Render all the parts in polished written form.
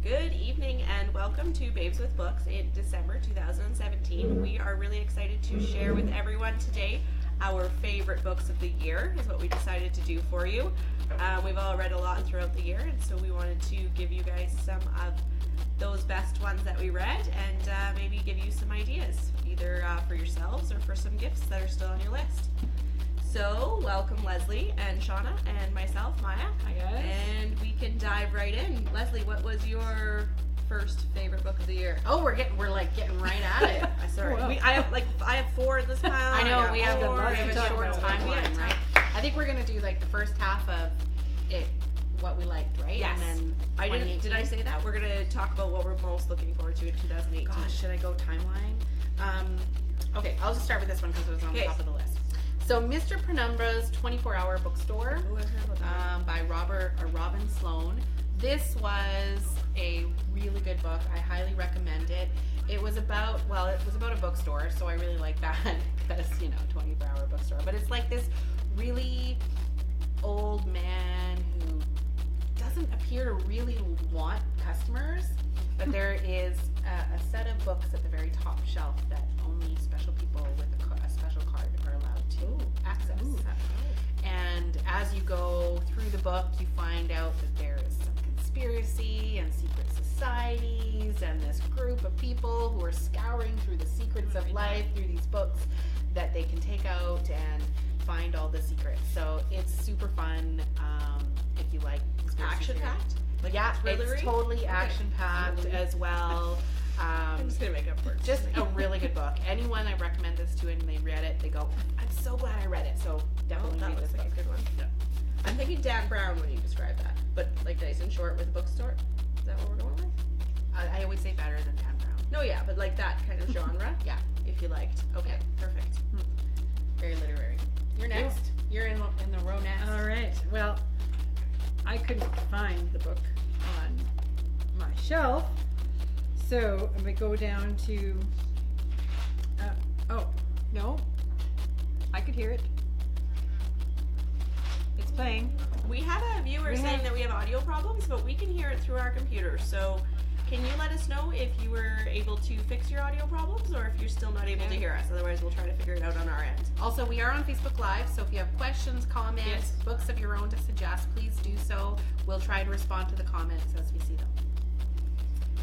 Good evening and welcome to Babes with Books in December 2017. We are really excited to share with everyone today our favorite books of the year is what we decided to do for you. We've all read a lot throughout the year, and so we wanted to give you guys some of those best ones that we read and maybe give you some ideas, either for yourselves or for some gifts that are still on your list. So, welcome Leslie and Shauna and myself, Maya. Hi guys. And we can dive right in. Leslie, what was your first favorite book of the year? Oh, we're getting right at it. Sorry, Whoa. I have four in this pile. I know we have four. a short timeline, right? I think we're gonna do like the first half of it, what we liked, right? Yes. And then Did I say that? We're gonna talk about what we're most looking forward to in 2018. Gosh, should I go timeline? Okay, I'll just start with this one because it was on the top of the list. So, Mr. Penumbra's 24-Hour Bookstore by Robin Sloan. This was a really good book. I highly recommend it. It was about a bookstore, so I really like that because, 24-hour bookstore. But it's like this really old man who doesn't appear to really want customers, but there is a set of books at the very top shelf that only special people with a special card are allowed to access. And as you go through the book, you find out that there is some conspiracy and secret societies and this group of people who are scouring through the secrets of life through these books that they can take out and find all the secrets. So it's super fun if you like Action-packed? It's totally action-packed as well. I'm just gonna make up for it. Just a really good book. Anyone I recommend this to and they read it, they go, I'm so glad I read it. So definitely that read looks this like book. a good one. Yeah. I'm thinking Dan Brown when you describe that, but like nice and short with a bookstore. Is that what we're going with? I always say better than Dan Brown. No, yeah, but like that kind of genre. Yeah. If you liked. Okay, perfect. Very literary. You're next. You're in the row next. All right. Well, I couldn't find the book on my shelf, so I'm gonna go down to. Oh no, I could hear it. It's playing. We had a viewer saying that we have audio problems, but we can hear it through our computer. So, can you let us know if you were able to fix your audio problems, or if you're still not able to hear us? Otherwise, we'll try to figure it out on our end. Also, we are on Facebook Live, so if you have questions, comments, books of your own to suggest, please do so. We'll try to respond to the comments as we see them.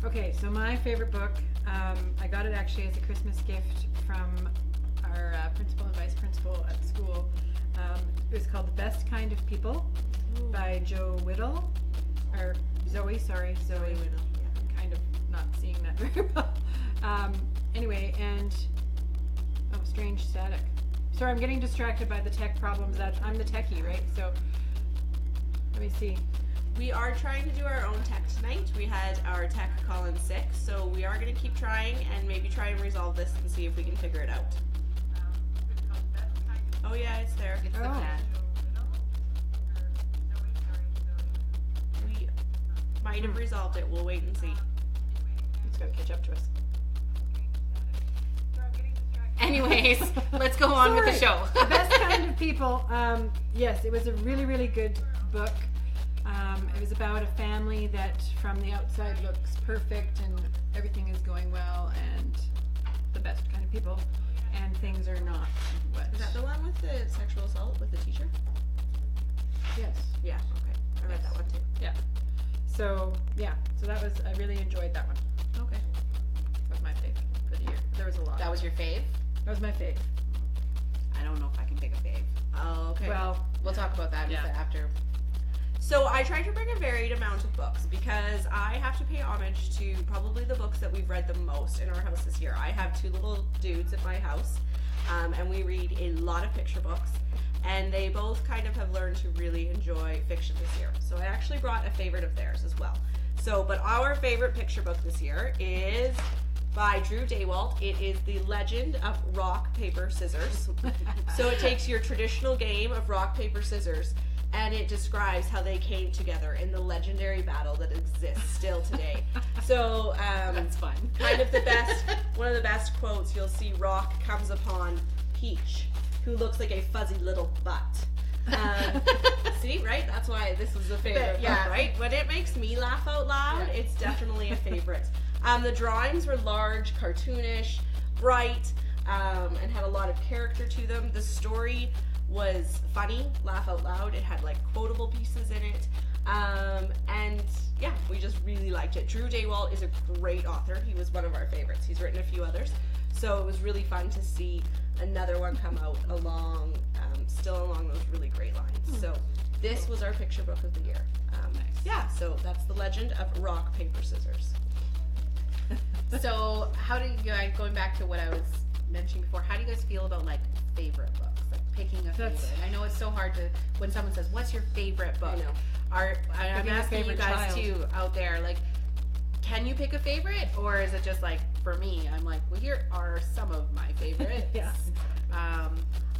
Okay, so my favorite book, I got it actually as a Christmas gift from our principal and vice principal at school. It was called The Best Kind of People by Zoe Whittle. Zoe Whittle. I'm kind of not seeing that very well. Anyway, and strange static. Sorry, I'm getting distracted by the tech problems. I'm the techie, right? So let me see. We are trying to do our own tech tonight. We had our tech call in sick, so we are going to keep trying and maybe try and resolve this and see if we can figure it out. Oh yeah, it's there. It's the cat. We might have resolved it. We'll wait and see. It's got to catch up to us. Anyways, let's go on with the show. The Best Kind of People. Yes, it was a really, really good book. It was about a family that from the outside looks perfect and everything is going well and the best kind of people, and things are not. Is that the one with the sexual assault with the teacher? Yes. Yeah, okay. I read that one too. Yeah. So that was, I really enjoyed that one. Okay. That was my fave for the year. There was a lot. That was your fave? That was my fave. I don't know if I can pick a fave. Oh, okay. Well, We'll talk about that after. So I tried to bring a varied amount of books because I have to pay homage to probably the books that we've read the most in our house this year. I have two little dudes at my house, and we read a lot of picture books, and they both kind of have learned to really enjoy fiction this year. So I actually brought a favorite of theirs as well. But our favorite picture book this year is by Drew Daywalt. It is The Legend of Rock, Paper, Scissors. So it takes your traditional game of rock, paper, scissors, and it describes how they came together in the legendary battle that exists still today. So That's fun. Kind of one of the best quotes you'll see. Rock comes upon Peach, who looks like a fuzzy little butt. See, right? That's why this is a favorite book, right? When it makes me laugh out loud, it's definitely a favorite. The drawings were large, cartoonish, bright, and had a lot of character to them. The story was funny, laugh out loud. It had like quotable pieces in it. And yeah, we just really liked it. Drew Daywalt is a great author. He was one of our favorites. He's written a few others. So it was really fun to see another one come out along, still along those really great lines. So this was our picture book of the year. Yeah, so that's The Legend of Rock, Paper, Scissors. So how do you guys, going back to what I was mentioning before, how do you guys feel about like favorite books? Like picking a favorite? I know it's so hard to, when someone says, what's your favorite book? I know. I'm asking you guys too out there, like, can you pick a favorite, or is it just like, for me, I'm like, well, here are some of my favorites. Yeah.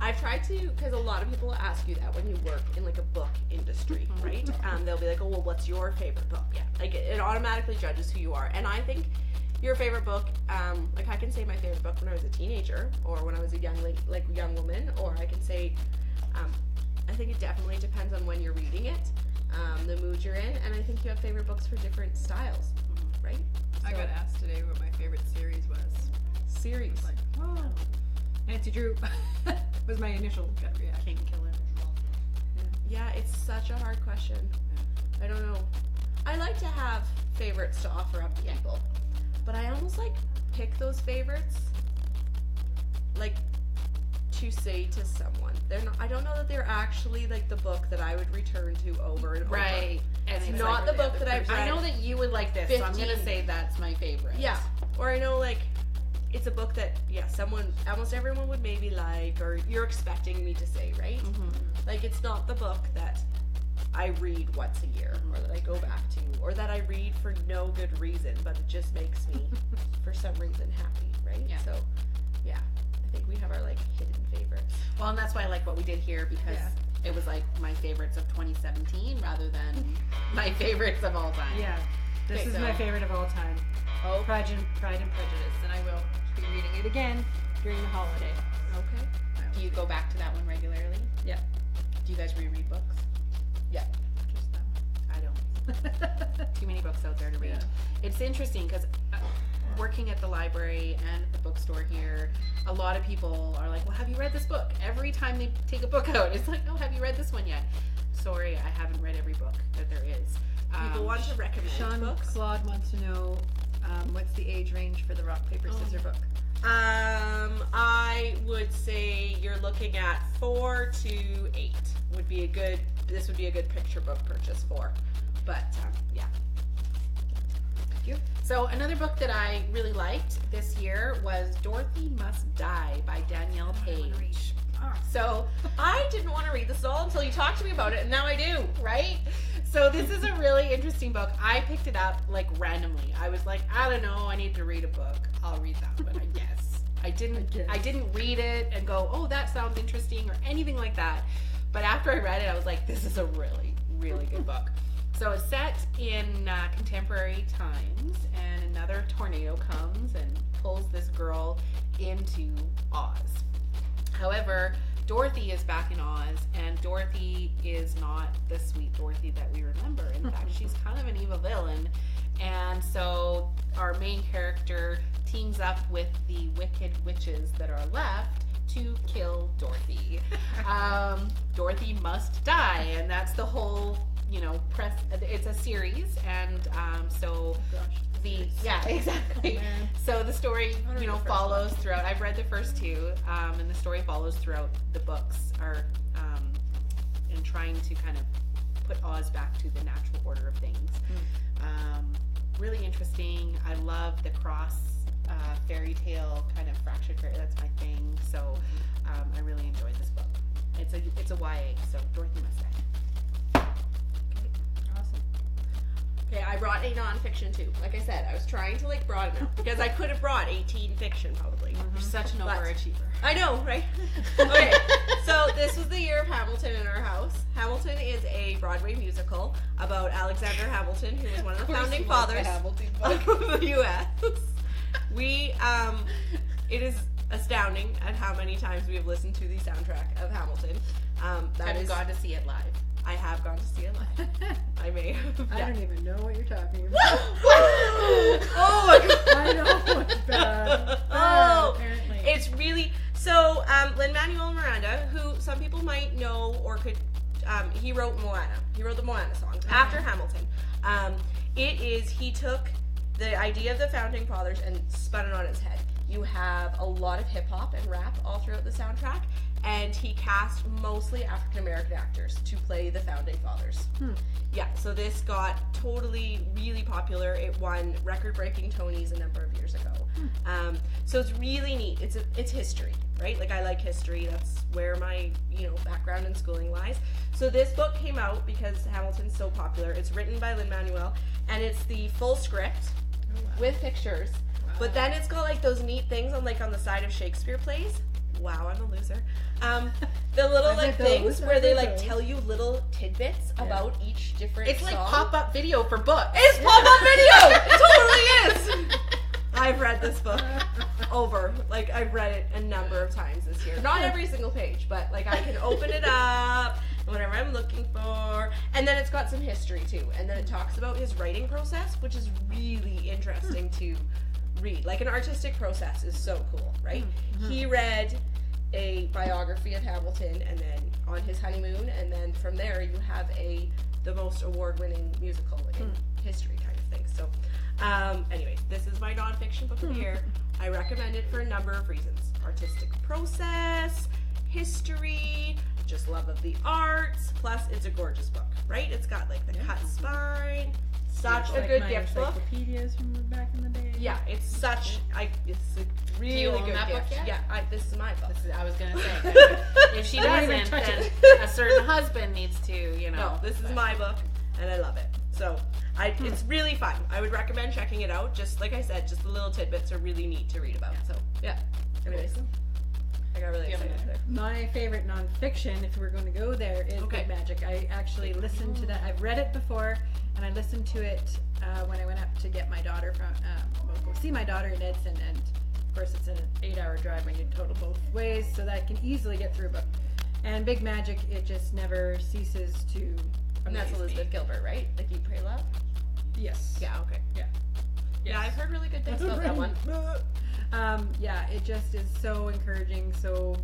I've tried to, because a lot of people ask you that when you work in like a book industry, right? They'll be like, oh, well, what's your favorite book? Yeah, like it automatically judges who you are. And I think your favorite book, like I can say my favorite book when I was a teenager, or when I was a young woman, or I can say, I think it definitely depends on when you're reading it. The mood you're in, and I think you have favorite books for different styles, right? I got asked today what my favorite series was. Series. Like, oh, Nancy Drew was my initial gut reaction. King Killer. Yeah, it's such a hard question. I don't know. I like to have favorites to offer up to people, but I almost like pick those favorites, like, to say to someone. They're not, I don't know that they're actually like the book that I would return to over and over. Right. And it's not the book that I've read. I know that you would like this, so I'm gonna say that's my favorite. Yeah. Or I know like it's a book that almost everyone would maybe like, or you're expecting me to say, right? Like it's not the book that I read once a year, or that I go back to, or that I read for no good reason, but it just makes me for some reason happy, right? Yeah. So yeah, I think we have our like hidden favorites. Well, and that's why I like what we did here, because it was like my favorites of 2017 rather than my favorites of all time. Yeah, this is my favorite of all time. Oh, Pride and Prejudice, and I will be reading it again during the holiday. Okay. do you go back to that one regularly? Yeah. Do you guys reread books? Yeah. Just I don't. Too many books out there to read. Yeah. It's interesting because working at the library and the bookstore here, a lot of people are like, well, have you read this book? Every time they take a book out, it's like, oh, have you read this one yet? Sorry, I haven't read every book that there is. People want to recommend Sean books. Claude wants to know what's the age range for the rock, paper, scissors book? I would say you're looking at 4 to 8 would be a good. This would be a good picture book purchase for. But yeah. Thank you. So another book that I really liked this year was Dorothy Must Die by Danielle Page. So I didn't want to read this at all until you talked to me about it, and now I do. Right? So this is a really interesting book. I picked it up like randomly. I was like, I don't know, I need to read a book. I'll read that one, I guess. I didn't read it and go, oh, that sounds interesting or anything like that. But after I read it, I was like, this is a really, really good book. So it's set in contemporary times, and another tornado comes and pulls this girl into Oz. However, Dorothy is back in Oz, and Dorothy is not the sweet Dorothy that we remember. In fact, she's kind of an evil villain. And so our main character teams up with the wicked witches that are left to kill Dorothy. Dorothy must die, and that's the whole, press. It's a series, and so exactly. So the story, follows throughout. I've read the first two, and the story follows throughout the books, are in trying to kind of put Oz back to the natural order of things. Really interesting. I love the cross fairy tale kind of fractured fairy. That's my thing. So I really enjoyed this book. It's a YA. So Dorothy Must Die. Awesome. Okay, I brought a nonfiction too. Like I said, I was trying to broaden out because I could have brought 18 fiction probably. You're such an overachiever. I know, right? Okay, so this was the year of Hamilton in our house. Hamilton is a Broadway musical about Alexander Hamilton, who was one of the founding fathers of the U.S. It is astounding at how many times we have listened to the soundtrack of Hamilton. Have you gone to see it live? I have gone to see it live. I may have. I don't even know what you're talking about. Oh my god! I know it's bad. Oh, Apparently. it's really so. Lin-Manuel Miranda, who some people might know or could, he wrote Moana. He wrote the Moana songs after Hamilton. He took the idea of the founding fathers and spun it on its head. You have a lot of hip hop and rap all throughout the soundtrack, and he cast mostly African American actors to play the founding fathers. Yeah, so this got totally really popular. It won record-breaking Tonys a number of years ago. So it's really neat. It's history, right? Like, I like history. That's where my background in schooling lies. So this book came out because Hamilton's so popular. It's written by Lin-Manuel, and it's the full script with pictures. But then it's got like those neat things on the side of Shakespeare plays. Wow, I'm a loser. The little things where they tell you little tidbits about each different It's like song. pop-up video for books. It's pop-up video! It totally is! I've read this book over. I've read it a number of times this year. Not every single page, but I can open it up, whatever I'm looking for. And then it's got some history too. And then it talks about his writing process, which is really interesting to read. An artistic process is so cool, right? He read a biography of Hamilton, and then on his honeymoon, and then from there you have the most award-winning musical in history kind of thing. So, anyways, this is my nonfiction book of the year. I recommend it for a number of reasons: artistic process, history, just love of the arts. Plus, it's a gorgeous book, right? It's got the cut spine. Such a good gift book. Encyclopedias from back in the day. Yeah, it's such. It's a really Do you own good that gift. book yet? Yeah, this is my book. I was gonna say, if she Don't even doesn't, touch then it. a certain husband needs to, No, this is my book, and I love it. So, it's really fun. I would recommend checking it out. Just like I said, just the little tidbits are really neat to read about. So, yeah. Anyways, I got really excited there. My favorite nonfiction, if we're going to go there, is Big Magic. I actually listened to that. I've read it before, and I listened to it when I went up to get my daughter from, go see my daughter in Edson, and of course it's an 8-hour drive when you total both ways, so that I can easily get through a book. And Big Magic, it just never ceases to. And that's Elizabeth Gilbert, right? Eat, Pray, Love? Yes. Yeah, okay. Yeah. Yeah, I've heard really good things about that one. Yeah, it just is so encouraging. So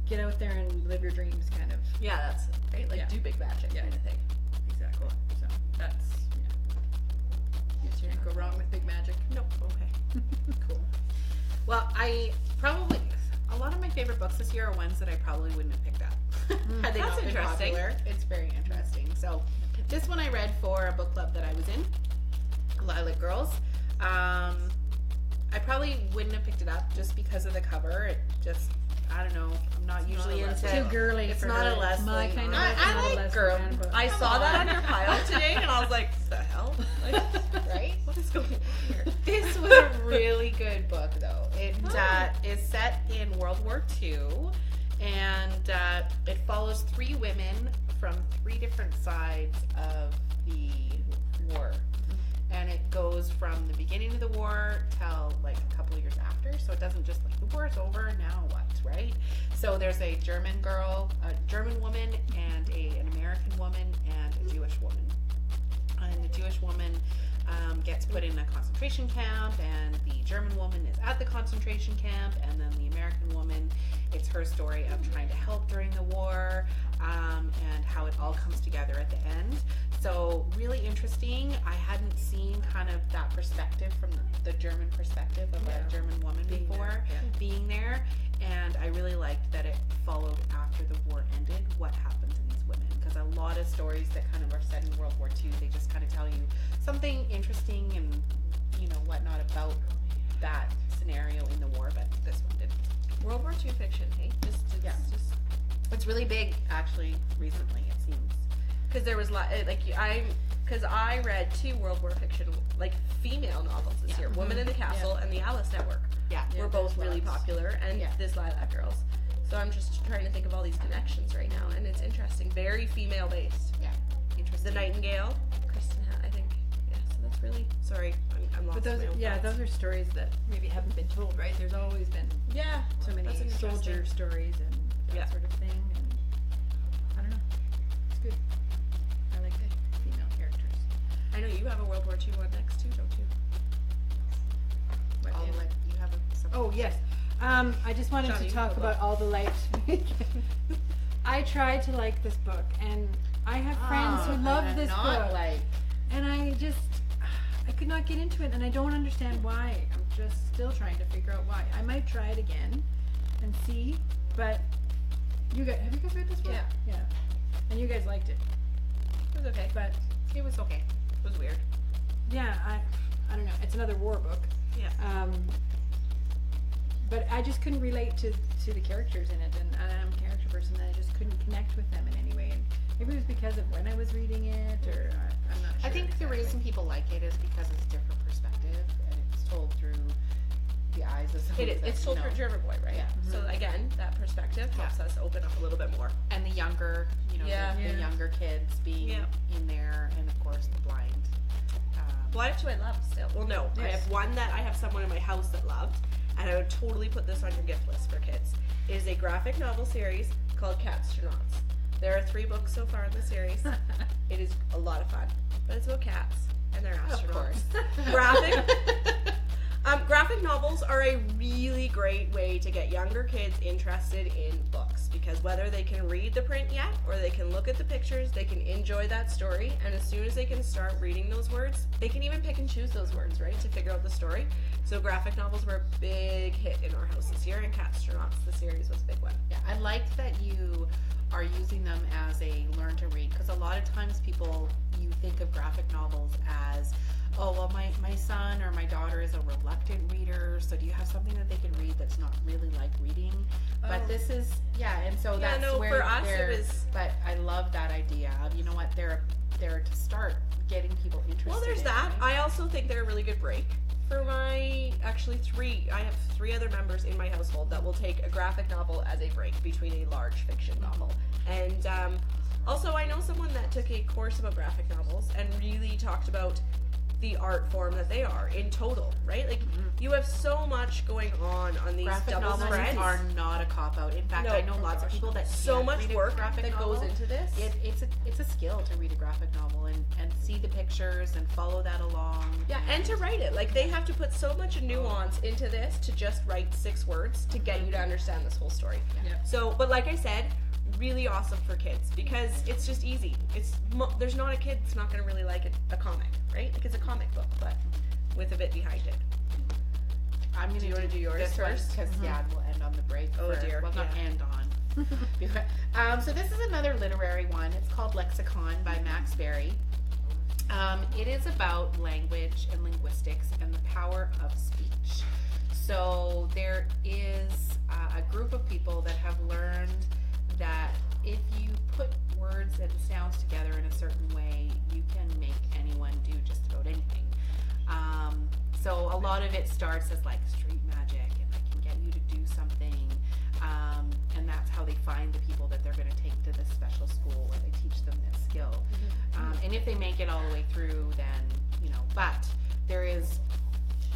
get out there and live your dreams, kind of. Yeah, that's right. Do big magic kind of thing. Exactly. So that's you can't go wrong with Big Magic. Nope. Okay. Cool. Well, a lot of my favorite books this year are ones that I probably wouldn't have picked up had they That's not been interesting. popular. It's very interesting. So this one I read for a book club that I was in, Lilac Girls. I probably wouldn't have picked it up just because of the cover. It just, I don't know. I'm not usually into Too girly. It's for not her. a Leslie. My kind of I book, not a like Leslie girl. kind of book. I saw that on your pile today, and I was like, "The hell? Right? What is going on here?" This was a really good book, though. It is set in World War II, and it follows 3 women from 3 different sides of the war. And it goes from the beginning of the war till a couple of years after. So it doesn't just the war's over, now what, right? So there's a German girl, a German woman, and an American woman, and a Jewish woman. And the Jewish woman gets put in a concentration camp, and the German woman is at the concentration camp, and then the American woman, it's her story of trying to help during the war, and how it all comes together at the end. So really interesting. I hadn't seen kind of that perspective from the German perspective of a German woman before being there, and I really liked that it followed after the war ended what happened to these women, because a lot of stories that kind of are set in World War II, they just kind of tell you something interesting and whatnot about that scenario in the war, but this one didn't. World War II fiction, hey? Just It's really big, actually, recently, it seems. because there was because I read 2 World War fiction female novels this year, Woman in the Castle and The Alice Network. Were both really popular, and this Lilac Girls. So I'm just trying to think of all these connections right now, and it's interesting. Very female based. Yeah, interesting. The Nightingale, Kristen, I think. Yeah, so that's really. Sorry, I'm lost. But those, those are stories that maybe haven't been told, right? There's always been so many soldier stories and that sort of thing. And I don't know. It's good. I like the female characters. I know you have a World War II one next too, don't you? You have something. Oh yes. I just wanted to talk about All the Light. I tried to like this book, and I have friends who love this book, and I could not get into it, and I don't understand why. I'm just still trying to figure out why. I might try it again and see, but have you guys read this book? Yeah. And you guys liked it. It was okay. But it was okay. It was weird. Yeah, I don't know. It's another war book. Yeah. But I just couldn't relate to the characters in it, and I'm a character person, and I just couldn't connect with them in any way. And maybe it was because of when I was reading it, or I'm not sure. I think the reason people like it is because it's different perspective, and it's told through the eyes of someone. It's told through German boy, right? Yeah. So again, that perspective helps us open up a little bit more. And the younger, the younger kids being in there, and of course the blind. Well, I have two I love still. Well, no, I have one that I have someone in my house that loved, and I would totally put this on your gift list for kids. It is a graphic novel series called Catstronauts. There are 3 books so far in the series. It is a lot of fun, but it's about cats and they're astronauts. Graphic novels are a really great way to get younger kids interested in books, because whether they can read the print yet or they can look at the pictures, they can enjoy that story, and as soon as they can start reading those words, they can even pick and choose those words, right, to figure out the story. So graphic novels were a big hit in our house this year, and Catstronauts, the series, was a big one. Yeah, I liked that you are using them as a learn to read, because a lot of times you think of graphic novels as, oh, well, my son or my daughter is a reluctant reader, so do you have something that they can read that's not really like reading? But this is, and so that's where for us it was. But I love that idea of, you know what, they're to start getting people interested. Well, there's that. It. I also think they're a really good break for I have 3 other members in my household that will take a graphic novel as a break between a large fiction novel. And also, I know someone that took a course about graphic novels and really talked about the art form that they are in total, right? Like, you have so much going on these graphic double novels spreads. Are not a cop-out. In fact, I know lots of people that so much work that novel. goes into this. It's a skill to read a graphic novel and see the pictures and follow that along. Yeah, and to write it. Like, they have to put so much nuance into this to just write 6 words to get you to understand this whole story. Yeah. So, but like I said, really awesome for kids because it's just easy. There's not a kid that's not going to really like a comic, right? Like, it's a comic book, but with a bit behind it. Do you want to do yours first? Because we'll end on the break. Oh dear. Well, not end on. So this is another literary one. It's called Lexicon by Max Berry. It is about language and linguistics and the power of speech. So there is a group of people that have learned that if you put words and sounds together in a certain way, you can make anyone do just about anything. So a lot of it starts as like street magic, and I can get you to do something, and that's how they find the people that they're going to take to this special school where they teach them this skill. And if they make it all the way through, then, but there is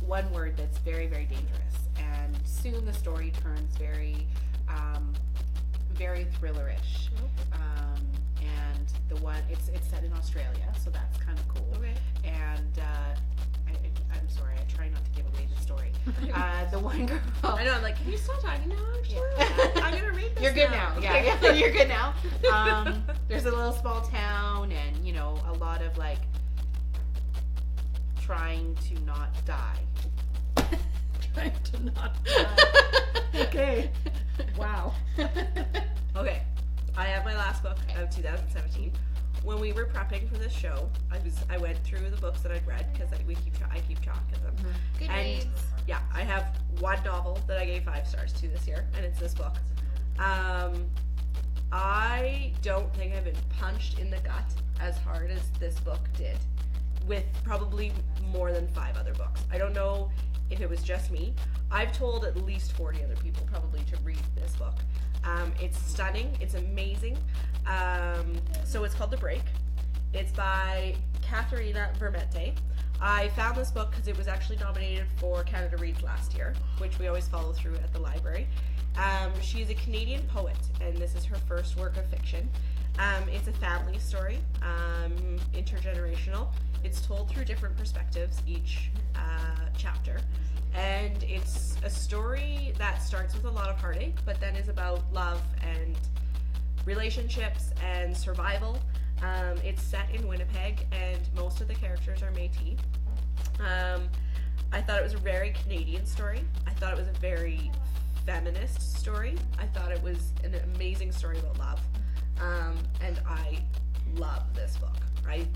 one word that's very, very dangerous, and soon the story turns very thrillerish. And the one it's set in Australia, so that's kind of cool. Okay. And I'm sorry, I try not to give away the story. The one girl. I know. I'm like, can you stop talking now? Actually, I'm gonna read this. You're good now. Okay. Yeah, you're good now. There's a little small town, and a lot of like trying to not die. Trying to not die. Okay. Wow. Okay, I have my last book of 2017. When we were prepping for this show, I went through the books that I'd read because I keep track of them. Good reads. Yeah, I have one novel that I gave 5 stars to this year, and it's this book. I don't think I've been punched in the gut as hard as this book did, with probably more than 5 other books. I don't know if it was just me. I've told at least 40 other people probably to read this book. It's stunning. It's amazing. So it's called The Break. It's by Katharina Vermette. I found this book because it was actually nominated for Canada Reads last year, which we always follow through at the library. She's a Canadian poet, and this is her first work of fiction. It's a family story, intergenerational. It's told through different perspectives each chapter, and it's a story that starts with a lot of heartache, but then is about love and relationships and survival. It's set in Winnipeg, and most of the characters are Métis. I thought it was a very Canadian story. I thought it was a very feminist story. I thought it was an amazing story about love. And I love this book. I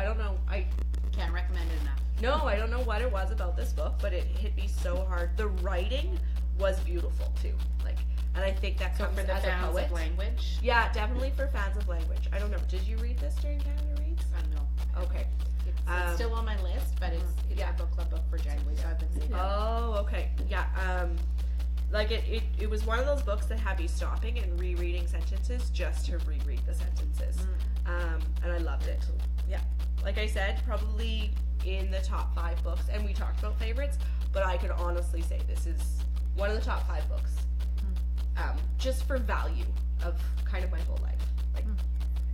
don't know. I can't recommend it enough. No, I don't know what it was about this book, but it hit me so hard. The writing was beautiful too. And I think that comes for the as fans a poet. Of language. Yeah, definitely for fans of language. I don't know. Did you read this during Canada Reads? No. Okay. It's still on my list, but it's a book club book for January, so I've been seeing it. Oh, okay. Yeah. It was one of those books that had me stopping and rereading sentences just to reread the sentences. And I loved it. Yeah. Like I said, probably in the top 5 books, and we talked about favorites, but I could honestly say this is one of the top 5 books. Just for value of kind of my whole life.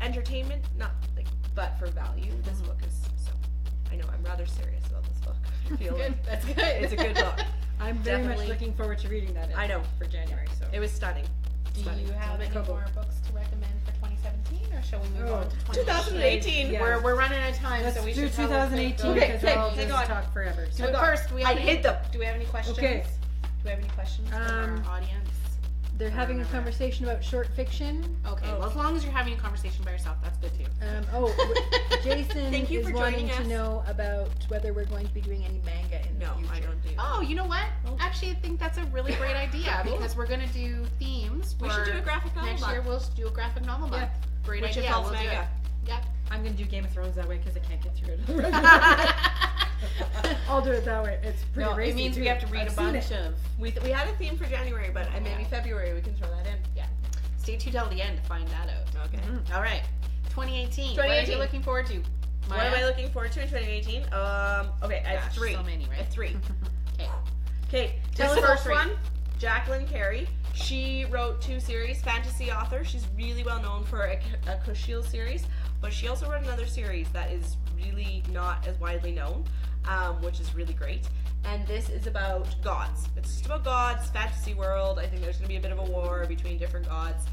Entertainment, but for value, this book is so. I know, I'm rather serious about this book. I feel good. That's good. It's a good book. I'm very much looking forward to reading that. I know. For January, so. It was stunning. Do you have any more books to recommend for 2017, or shall we move on to 2018? Yeah. We're running out of time, Let's so we do should 2018 Okay, because I'll hang just on. talk forever. So. But first, do we have any questions? Okay. Do we have any questions from our audience? They're having a conversation about short fiction. Okay, well, as long as you're having a conversation by yourself, that's good too. Jason Thank you is for wanting joining to us. know about whether we're going to be doing any manga in the future. I don't do that. Oh, you know what? Actually, I think that's a really great idea because we're going to do themes. We should do a graphic novel next month. year. We'll do a graphic novel month. Great Which idea. involves We'll do manga. it. Yep. I'm going to do Game of Thrones that way because I can't get through it. I'll do it that way. It's pretty No, racy it means too. we have to read I've a seen bunch it. of. We had a theme for January, but maybe February we can throw that in. Yeah. Stay tuned till the end to find that out. Okay. All right. 2018. What are you looking forward to? What am I looking forward to in 2018? Okay, I have 3. So many, right? I have 3. Okay. Okay, Tell this us first our 3. one, Jacqueline Carey. She wrote 2 series, fantasy author. She's really well known for a Kushiel series, but she also wrote another series that is really not as widely known, which is really great. And this is about gods. It's just about gods, fantasy world. I think there's going to be a bit of a war between different gods.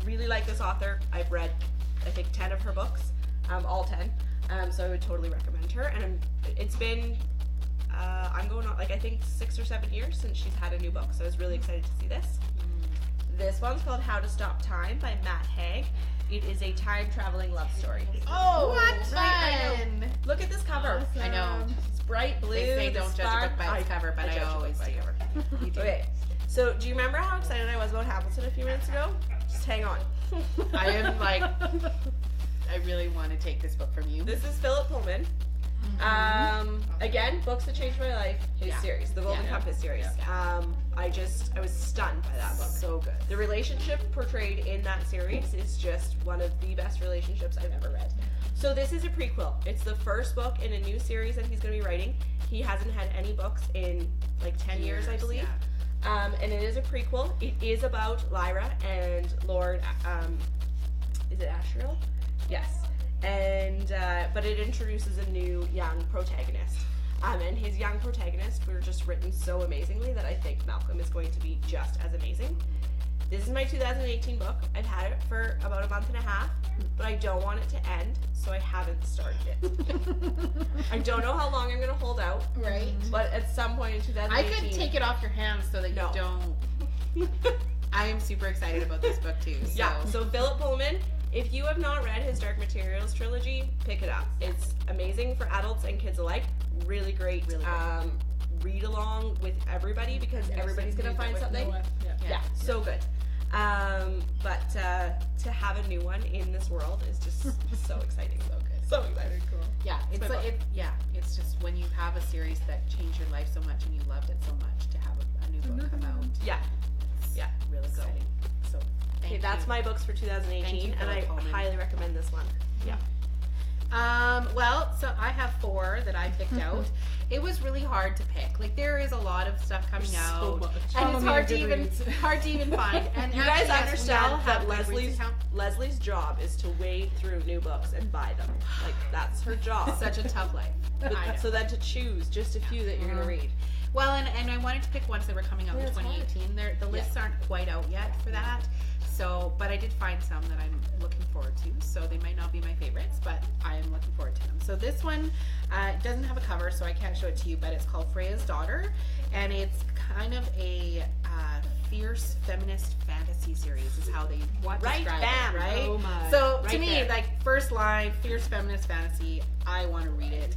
Really like this author. I've read, I think, 10 of her books, all 10. So I would totally recommend her. And it's been, I'm going on, I think 6 or 7 years since she's had a new book. So I was really excited to see this. This one's called How to Stop Time by Matt Haig. It is a time-traveling love story. Oh, What? fun! I know. Look at this cover. Awesome. I know. It's bright blue. They say this don't judge a book fun- by its cover, but I judge a book always by do. cover. You do. Okay, so do you remember how excited I was about Hamilton a few minutes ago? Just hang on. I am I really want to take this book from you. This is Philip Pullman. Again, books that changed my life. His series, the Golden Compass series. I was stunned by that book. So good. The relationship portrayed in that series is just one of the best relationships I've ever read. So this is a prequel. It's the first book in a new series that he's going to be writing. He hasn't had any books in 10 years, I believe. Yeah. And it is a prequel. It is about Lyra and Lord, is it Asriel? Yes. And, but it introduces a new young protagonist. And his young protagonists were just written so amazingly that I think Malcolm is going to be just as amazing. This is my 2018 book. I've had it for about a month and a half, but I don't want it to end, so I haven't started it. I don't know how long I'm going to hold out. Right. But at some point in 2018... I could take it off your hands so that you don't... I am super excited about this book too. So. Yeah, so Philip Pullman, if you have not read his Dark Materials trilogy, pick it up. It's amazing for adults and kids alike. Really great. Really good. Read along with everybody because everybody's going to find something. Yeah, so good. But to have a new one in this world is just so exciting. So good. So exciting. Cool. Yeah, it's just when you have a series that changed your life so much and you loved it so much to have a new book come out. Yeah. Yeah. Really exciting. So Okay, that's my books for 2018, and I highly recommend this one. Yeah. Well, so I have 4 that I picked out. It was really hard to pick. Like, there is a lot of stuff coming out, and it's hard to even find. And you actually, guys yes, understand that Goodreads account. Leslie's job is to wade through new books and buy them. Like, that's her job. Such a tough life. But, so then to choose just a few that you're gonna read. Well, and I wanted to pick ones that were coming out in 2018. The lists aren't quite out yet for that. So, but I did find some that I'm looking forward to. So they might not be my favorites, but I am looking forward to them. So this one doesn't have a cover, so I can't show it to you, but it's called Freya's Daughter, and it's kind of a fierce feminist fantasy series is how they describe it, right? Oh my. So Right to me, there. like, first line, fierce feminist fantasy, I want to read it.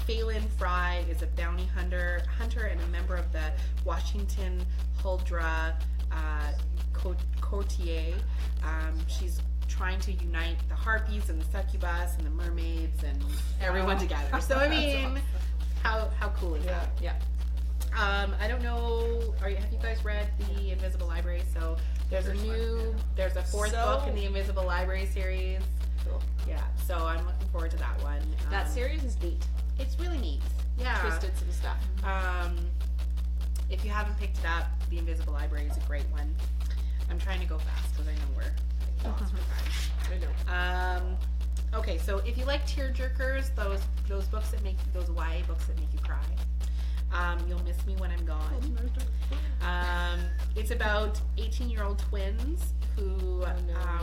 Phelan Fry is a bounty hunter and a member of the Washington Huldra Courtier. She's trying to unite the harpies and the succubus and the mermaids and everyone together. So I mean, how cool is that? Yeah. I don't know. Have you guys read the Invisible Library? So there's a 4th book in the Invisible Library series. Cool. Yeah. So I'm looking forward to that one. That series is neat. It's really neat. Yeah. Twisted some stuff. If you haven't picked it up, the Invisible Library is a great one. I'm trying to go fast because I know we're lost for time. I know. Okay, so if you like tearjerkers, those books that make those YA books that make you cry, you'll miss me when I'm gone. It's about 18-year-old twins who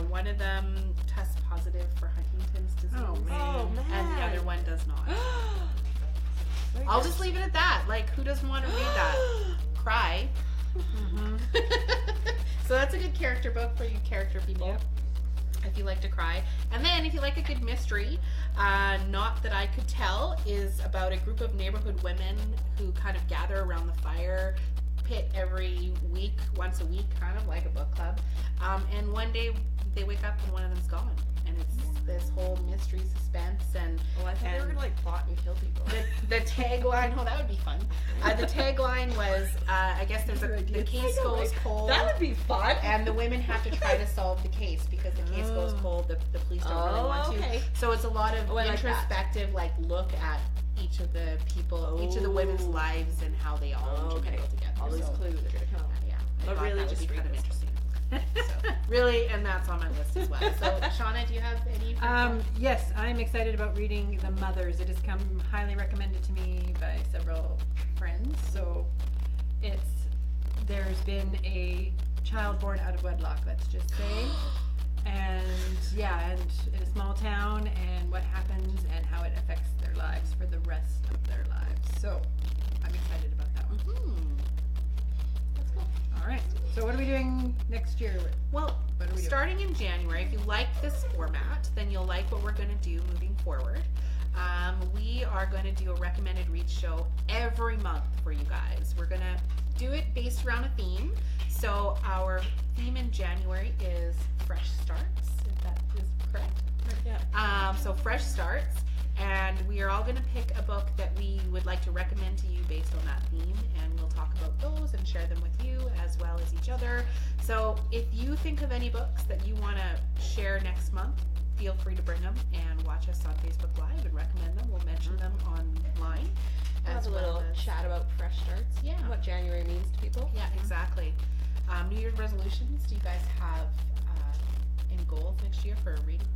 one of them tests positive for Huntington's disease, and the other one does not. I'll just leave it at that. Like, who doesn't want to read that? Cry. So that's a good character book for you character people. Yep. If you like to cry. And then if you like a good mystery, Not That I Could Tell is about a group of neighborhood women who kind of gather around the fire pit every week, once a week, kind of like a book club. And one day they wake up and one of them's gone. And it's this whole mystery suspense and I thought they were gonna like plot and kill people. the tagline, oh, that would be fun. The tagline was, I guess there's the case goes cold. That would be fun. And the women have to try to solve the case because the case goes cold. The police don't really want to. So it's a lot of introspective, like look at each of the people, each of the women's lives and how they all intermingle together. All these clues are gonna come. Yeah, But really, that would just be read kind of this. interesting. So, really, and that's on my list as well. So, Shauna, do you have any? Yes, I'm excited about reading The Mothers. It has come highly recommended to me by several friends. So there's been a child born out of wedlock, let's just say. And and in a small town and what happens and how it affects their lives for the rest of their lives. So I'm excited about that one. That's cool. All right. So what are we doing next year? Well, What are we doing? starting in January, if you like this format, then you'll like what we're going to do moving forward. We are going to do a recommended read show every month for you guys. We're going to do it based around a theme. So our theme in January is Fresh Starts, if that is correct. Yeah. So Fresh Starts, and we are all going to pick a book that we would like to recommend to you based on that theme, and we'll talk about those and share them with you as well as each other. So if you think of any books that you want to share next month, feel free to bring them and watch us on Facebook Live and recommend them. We'll mention them online. We'll have a little chat about fresh starts. Yeah. What January means to people. Yeah, exactly. New Year's resolutions. Do you guys have any goals next year for reading?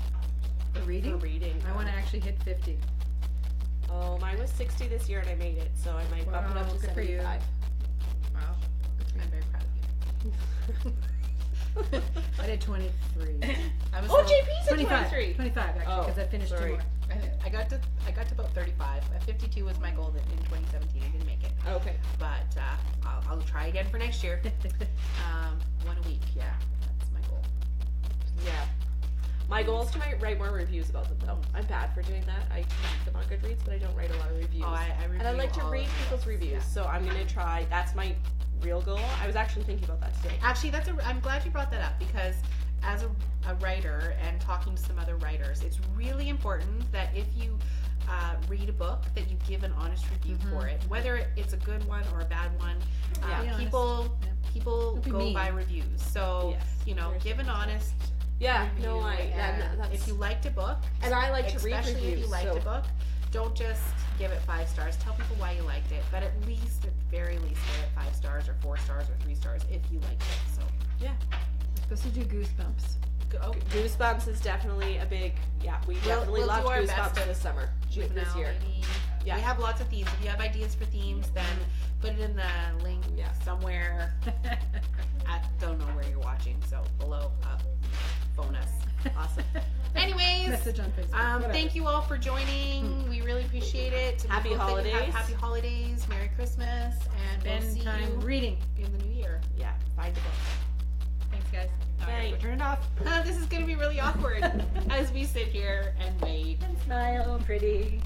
For reading? For reading. I want to actually hit 50. Oh, mine was 60 this year and I made it, so I might bump it up to Good for you. 75. Wow. I'm very proud of you. I did 23. I was Oh, JP's at 25. 23. 25 actually, Oh, because I finished sorry. 2 more. I got to about 35. 52 was my goal in 2017. I didn't make it, Okay. but I'll try again for next year. One a week. Yeah, that's my goal. Yeah. My goal is to write more reviews about them, though. I'm bad for doing that. I read them on Goodreads, but I don't write a lot of reviews. Oh, I review and I like to all read of people's those, reviews, yeah. so I'm gonna try. That's my real goal. I was actually thinking about that today. Actually, I'm glad you brought that up because as a writer and talking to some other writers, it's really important that if you read a book that you give an honest review for it, whether it's a good one or a bad one. Be honest. People Don't be go mean. by reviews, so Yes, you know, there's give an different honest Yeah, review. no, And that's, if you liked a book, and I like to read especially reviews. if you liked a book, don't just give it 5 stars. Tell people why you liked it, but at very least, give it 5 stars or 4 stars or 3 stars if you liked it. So yeah, We're supposed to do Goosebumps. Goosebumps is definitely a big. Yeah, we definitely we'll loved do our Goosebumps best this summer, this juvenile, year. maybe. Yeah. We have lots of themes. If you have ideas for themes, then put it in the link somewhere. I don't know where you're watching, so below, up, phone us. Awesome. Anyways, Message on Facebook. thank you all for joining. We really appreciate it. We Happy hope that you have holidays. Happy holidays. Merry Christmas. And we'll Spend see time you reading. in the new year. Yeah, find a book. Thanks, guys. All right, Bye. we'll turn it off. This is going to be really awkward as we sit here and wait. And smile, pretty.